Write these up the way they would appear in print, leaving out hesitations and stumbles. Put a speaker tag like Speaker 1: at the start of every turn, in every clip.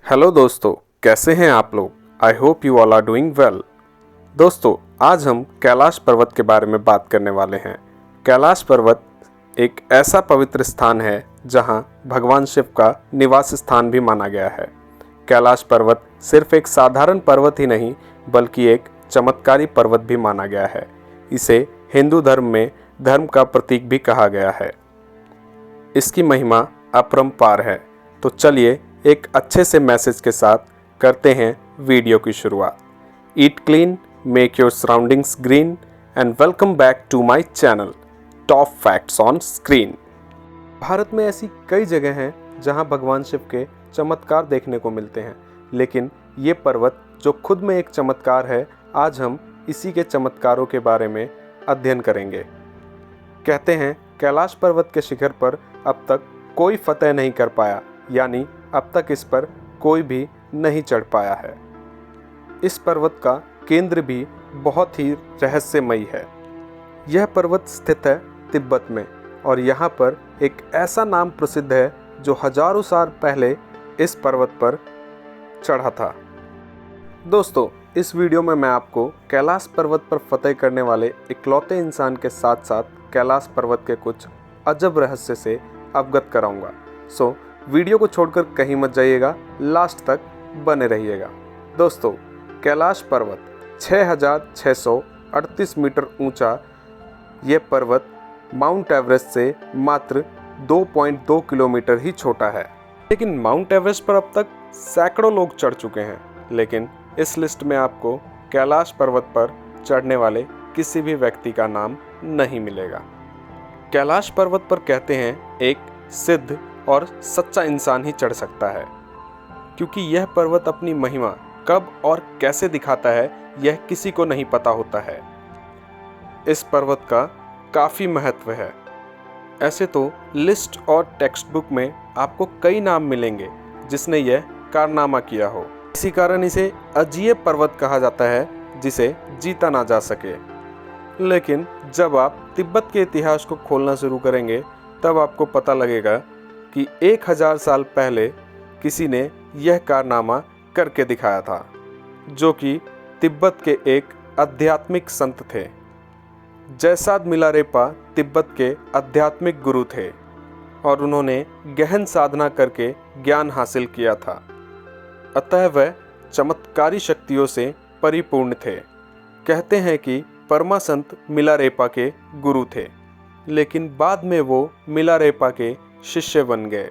Speaker 1: Hello दोस्तों, कैसे हैं आप लोग। I hope you all are doing well. दोस्तों, आज हम कैलाश पर्वत के बारे में बात करने वाले हैं। कैलाश पर्वत एक ऐसा पवित्र स्थान है जहां भगवान शिव का निवास स्थान भी माना गया है। कैलाश पर्वत सिर्फ एक साधारण पर्वत ही नहीं बल्कि एक चमत्कारी पर्वत भी माना गया है। इसे हिंदू धर्म में धर्म का प्रतीक भी कहा गया है। इसकी महिमा अपरंपार है। तो चलिए एक अच्छे से मैसेज के साथ करते हैं वीडियो की शुरुआत। Eat clean, make your surroundings green and welcome back to my channel top facts on screen. Bharat में ऐसी कई जगह हैं जहां भगवान शिव के चमत्कार देखने को मिलते हैं, लेकिन ये पर्वत जो खुद में एक चमत्कार है, आज हम इसी के चमत्कारों के बारे में अध्ययन करेंगे। कहते हैं कैलाश पर्वत के शिखर पर अब तक कोई फतह नहीं कर पाया, यानी अब तक इस पर कोई भी नहीं चढ़ पाया है। इस पर्वत का केंद्र भी बहुत ही रहस्यमयी है। यह पर्वत स्थित है तिब्बत में और यहाँ पर एक ऐसा नाम प्रसिद्ध है जो हजारों साल पहले इस पर्वत पर चढ़ा था। दोस्तों, इस वीडियो में मैं आपको कैलाश पर्वत पर फतह करने वाले इकलौते इंसान के साथ साथ कैलाश पर्वत के कुछ अजब रहस्य से अवगत कराऊंगा। सो वीडियो को छोड़कर कहीं मत जाइएगा, लास्ट तक बने रहिएगा। दोस्तों, कैलाश पर्वत 6,638 मीटर ऊंचा ये पर्वत माउंट एवरेस्ट से मात्र 2.2 किलोमीटर ही छोटा है। लेकिन माउंट एवरेस्ट पर अब तक सैकड़ों लोग चढ़ चुके हैं, लेकिन इस लिस्ट में आपको कैलाश पर्वत पर चढ़ने वाले किसी भी व्यक्ति का नाम नहीं मिलेगा। कैलाश पर्वत पर कहते हैं एक सिद्ध और सच्चा इंसान ही चढ़ सकता है, क्योंकि यह पर्वत अपनी महिमा कब और कैसे दिखाता है यह किसी को नहीं पता होता है। इस पर्वत का काफ़ी महत्व है। ऐसे तो लिस्ट और टेक्स्ट बुक में आपको कई नाम मिलेंगे जिसने यह कारनामा किया हो। इसी कारण इसे अजेय पर्वत कहा जाता है जिसे जीता ना जा सके। लेकिन जब आप तिब्बत के इतिहास को खोलना शुरू करेंगे तब आपको पता लगेगा कि 1000 साल पहले किसी ने यह कारनामा करके दिखाया था, जो कि तिब्बत के एक आध्यात्मिक संत थे। जयसाद मिलारेपा तिब्बत के आध्यात्मिक गुरु थे और उन्होंने गहन साधना करके ज्ञान हासिल किया था, अतः वह चमत्कारी शक्तियों से परिपूर्ण थे। कहते हैं कि परमा संत मिलारेपा के गुरु थे, लेकिन बाद में वो मिलारेपा के शिष्य बन गए।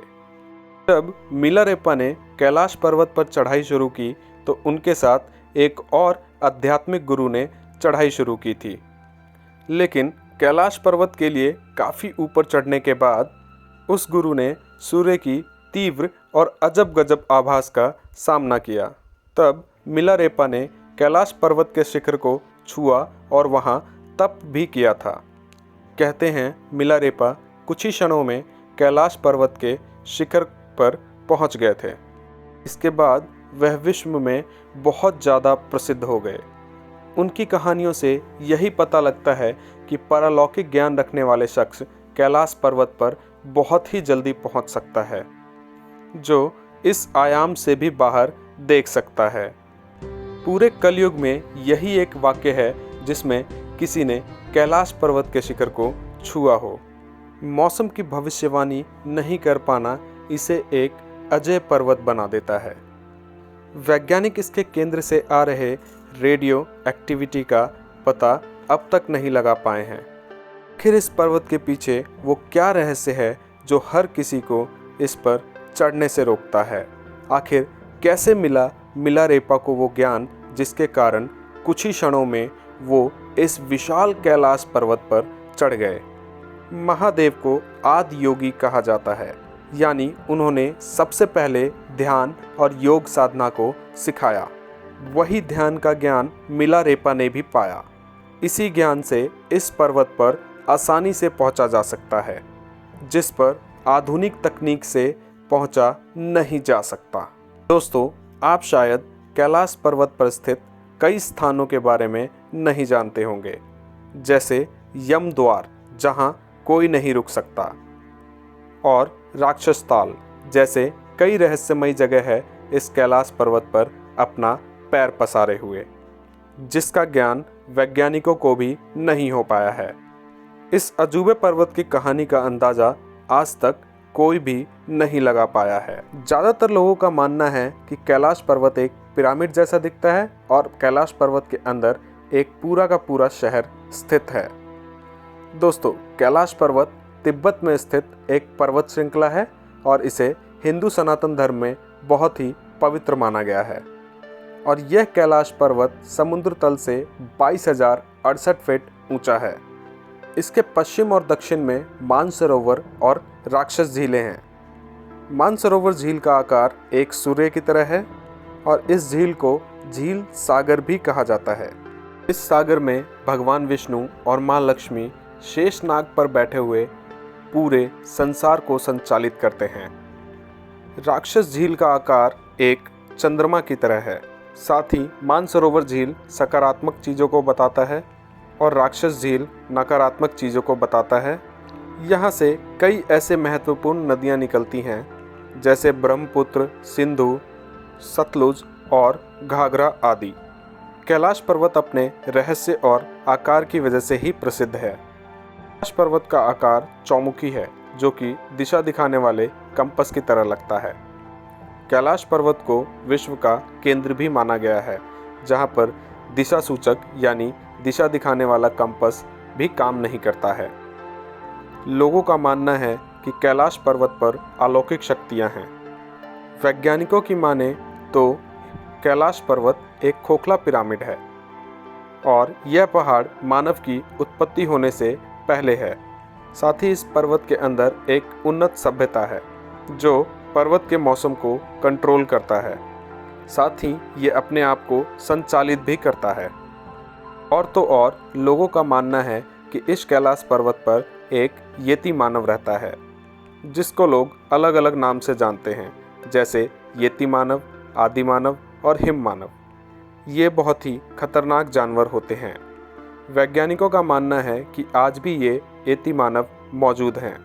Speaker 1: जब मिलारेपा ने कैलाश पर्वत पर चढ़ाई शुरू की तो उनके साथ एक और आध्यात्मिक गुरु ने चढ़ाई शुरू की थी। लेकिन कैलाश पर्वत के लिए काफ़ी ऊपर चढ़ने के बाद उस गुरु ने सूर्य की तीव्र और अजब गजब आभास का सामना किया। तब मिलारेपा ने कैलाश पर्वत के शिखर को छुआ और वहाँ तप भी किया था। कहते हैं मिलारेपा कुछ ही क्षणों में कैलाश पर्वत के शिखर पर पहुंच गए थे। इसके बाद वह विश्व में बहुत ज़्यादा प्रसिद्ध हो गए। उनकी कहानियों से यही पता लगता है कि पारलौकिक ज्ञान रखने वाले शख्स कैलाश पर्वत पर बहुत ही जल्दी पहुंच सकता है, जो इस आयाम से भी बाहर देख सकता है। पूरे कलयुग में यही एक वाक्य है जिसमें किसी ने कैलाश पर्वत के शिखर को छुआ हो। मौसम की भविष्यवाणी नहीं कर पाना इसे एक अजेय पर्वत बना देता है। वैज्ञानिक इसके केंद्र से आ रहे रेडियो एक्टिविटी का पता अब तक नहीं लगा पाए हैं। आखिर इस पर्वत के पीछे वो क्या रहस्य है जो हर किसी को इस पर चढ़ने से रोकता है। आखिर कैसे मिला मिलारेपा को वो ज्ञान जिसके कारण कुछ ही क्षणों में वो इस विशाल कैलाश पर्वत पर चढ़ गए। महादेव को आदि योगी कहा जाता है, यानी उन्होंने सबसे पहले ध्यान और योग साधना को सिखाया। वही ध्यान का ज्ञान मिलारेपा ने भी पाया। इसी ज्ञान से इस पर्वत पर आसानी से पहुंचा जा सकता है, जिस पर आधुनिक तकनीक से पहुंचा नहीं जा सकता। दोस्तों, आप शायद कैलाश पर्वत पर स्थित कई स्थानों के बारे में नहीं जानते होंगे, जैसे यम द्वार जहां कोई नहीं रुक सकता, और राक्षस ताल जैसे कई रहस्यमयी जगह है इस कैलाश पर्वत पर अपना पैर पसारे हुए, जिसका ज्ञान वैज्ञानिकों को भी नहीं हो पाया है। इस अजूबे पर्वत की कहानी का अंदाज़ा आज तक कोई भी नहीं लगा पाया है। ज़्यादातर लोगों का मानना है कि कैलाश पर्वत एक पिरामिड जैसा दिखता है और कैलाश पर्वत के अंदर एक पूरा का पूरा शहर स्थित है। दोस्तों, कैलाश पर्वत तिब्बत में स्थित एक पर्वत श्रृंखला है और इसे हिंदू सनातन धर्म में बहुत ही पवित्र माना गया है। और यह कैलाश पर्वत समुद्र तल से 22,068 फीट ऊंचा है। इसके पश्चिम और दक्षिण में मानसरोवर और राक्षस झीलें हैं। मानसरोवर झील का आकार एक सूर्य की तरह है और इस झील को झील सागर भी कहा जाता है। इस सागर में भगवान विष्णु और माँ लक्ष्मी शेषनाग पर बैठे हुए पूरे संसार को संचालित करते हैं। राक्षस झील का आकार एक चंद्रमा की तरह है। साथ ही मानसरोवर झील सकारात्मक चीज़ों को बताता है और राक्षस झील नकारात्मक चीज़ों को बताता है। यहाँ से कई ऐसे महत्वपूर्ण नदियाँ निकलती हैं जैसे ब्रह्मपुत्र, सिंधु, सतलुज और घाघरा आदि। कैलाश पर्वत अपने रहस्य और आकार की वजह से ही प्रसिद्ध है। कैलाश पर्वत का आकार चौमुखी है, जो कि दिशा दिखाने वाले कंपास की तरह लगता है। कैलाश पर्वत को विश्व का केंद्र भी माना गया है, जहाँ पर दिशा सूचक यानी दिशा दिखाने वाला कंपास भी काम नहीं करता है। लोगों का मानना है कि कैलाश पर्वत पर अलौकिक शक्तियाँ हैं। वैज्ञानिकों की माने तो कैलाश पर्वत एक खोखला पिरामिड है और यह पहाड़ मानव की उत्पत्ति होने से पहले है। साथ ही इस पर्वत के अंदर एक उन्नत सभ्यता है जो पर्वत के मौसम को कंट्रोल करता है। साथ ही ये अपने आप को संचालित भी करता है। और तो और लोगों का मानना है कि इस कैलाश पर्वत पर एक येती मानव रहता है, जिसको लोग अलग अलग नाम से जानते हैं, जैसे येती मानव, आदि मानव और हिम मानव। ये बहुत ही खतरनाक जानवर होते हैं। वैज्ञानिकों का मानना है कि आज भी ये येती मानव मौजूद हैं।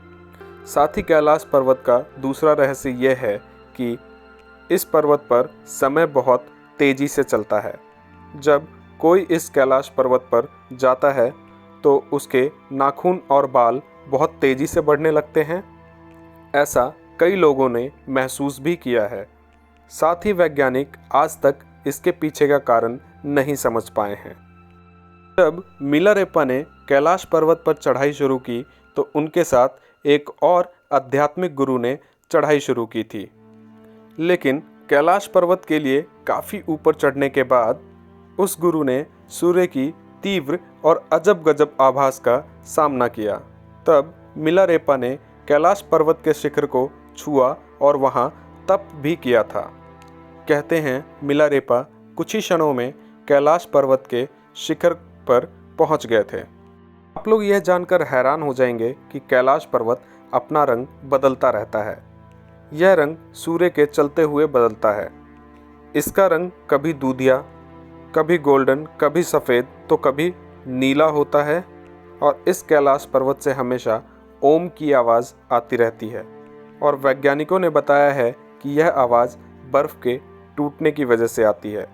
Speaker 1: साथ ही कैलाश पर्वत का दूसरा रहस्य यह है कि इस पर्वत पर समय बहुत तेज़ी से चलता है। जब कोई इस कैलाश पर्वत पर जाता है तो उसके नाखून और बाल बहुत तेज़ी से बढ़ने लगते हैं। ऐसा कई लोगों ने महसूस भी किया है। साथ ही वैज्ञानिक आज तक इसके पीछे का कारण नहीं समझ पाए हैं। जब मिलारेप्पा ने कैलाश पर्वत पर चढ़ाई शुरू की तो उनके साथ एक और आध्यात्मिक गुरु ने चढ़ाई शुरू की थी। लेकिन कैलाश पर्वत के लिए काफ़ी ऊपर चढ़ने के बाद उस गुरु ने सूर्य की तीव्र और अजब गजब आभास का सामना किया। तब मिलारेप्पा ने कैलाश पर्वत के शिखर को छुआ और वहाँ तप भी किया था। कहते हैं मिलारेप्पा कुछ ही क्षणों में कैलाश पर्वत के शिखर पर पहुँच गए थे। आप लोग यह जानकर हैरान हो जाएंगे कि कैलाश पर्वत अपना रंग बदलता रहता है। यह रंग सूर्य के चलते हुए बदलता है। इसका रंग कभी दूधिया, कभी गोल्डन, कभी सफ़ेद तो कभी नीला होता है। और इस कैलाश पर्वत से हमेशा ओम की आवाज़ आती रहती है और वैज्ञानिकों ने बताया है कि यह आवाज़ बर्फ़ के टूटने की वजह से आती है।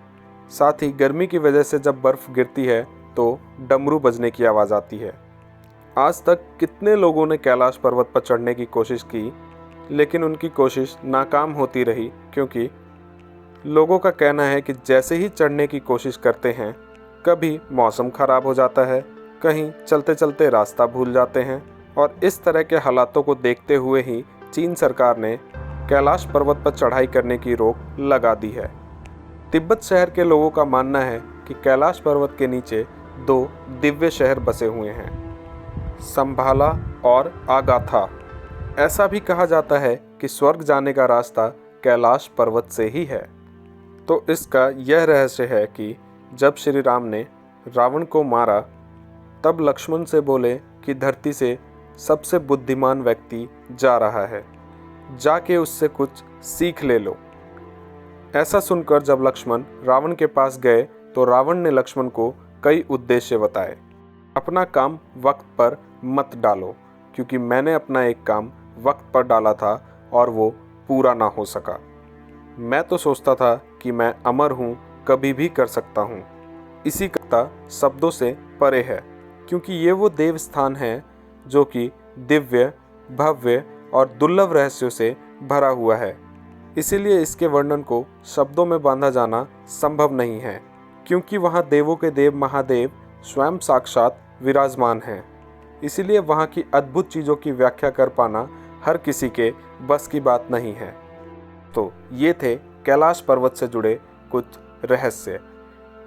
Speaker 1: साथ ही गर्मी की वजह से जब बर्फ़ गिरती है तो डमरू बजने की आवाज़ आती है। आज तक कितने लोगों ने कैलाश पर्वत पर चढ़ने की कोशिश की, लेकिन उनकी कोशिश नाकाम होती रही, क्योंकि लोगों का कहना है कि जैसे ही चढ़ने की कोशिश करते हैं कभी मौसम ख़राब हो जाता है, कहीं चलते चलते रास्ता भूल जाते हैं। और इस तरह के हालातों को देखते हुए ही चीन सरकार ने कैलाश पर्वत पर चढ़ाई करने की रोक लगा दी है। तिब्बत शहर के लोगों का मानना है कि कैलाश पर्वत के नीचे 2 दिव्य शहर बसे हुए हैं, संभाला और आगाथा। ऐसा भी कहा जाता है कि स्वर्ग जाने का रास्ता कैलाश पर्वत से ही है। तो इसका यह रहस्य है कि जब श्री राम ने रावण को मारा तब लक्ष्मण से बोले कि धरती से सबसे बुद्धिमान व्यक्ति जा रहा है, जाके उससे कुछ सीख ले लो। ऐसा सुनकर जब लक्ष्मण रावण के पास गए तो रावण ने लक्ष्मण को कई उद्देश्य बताए। अपना काम वक्त पर मत डालो, क्योंकि मैंने अपना एक काम वक्त पर डाला था और वो पूरा ना हो सका। मैं तो सोचता था कि मैं अमर हूँ, कभी भी कर सकता हूँ। इसी कविता शब्दों से परे है, क्योंकि ये वो देव स्थान है जो कि दिव्य, भव्य और दुर्लभ रहस्यों से भरा हुआ है। इसीलिए इसके वर्णन को शब्दों में बांधा जाना संभव नहीं है, क्योंकि वहाँ देवों के देव महादेव स्वयं साक्षात विराजमान हैं। इसीलिए वहाँ की अद्भुत चीज़ों की व्याख्या कर पाना हर किसी के बस की बात नहीं है। तो ये थे कैलाश पर्वत से जुड़े कुछ रहस्य।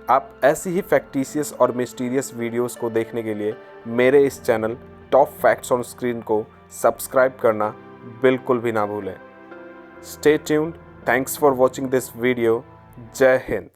Speaker 1: आप ऐसी ही फैक्टिशियस और मिस्टीरियस वीडियोस को देखने के लिए मेरे इस channel top facts on screen को सब्सक्राइब करना बिल्कुल भी ना भूलें। Stay tuned. Thanks for watching this video. जय हिंद।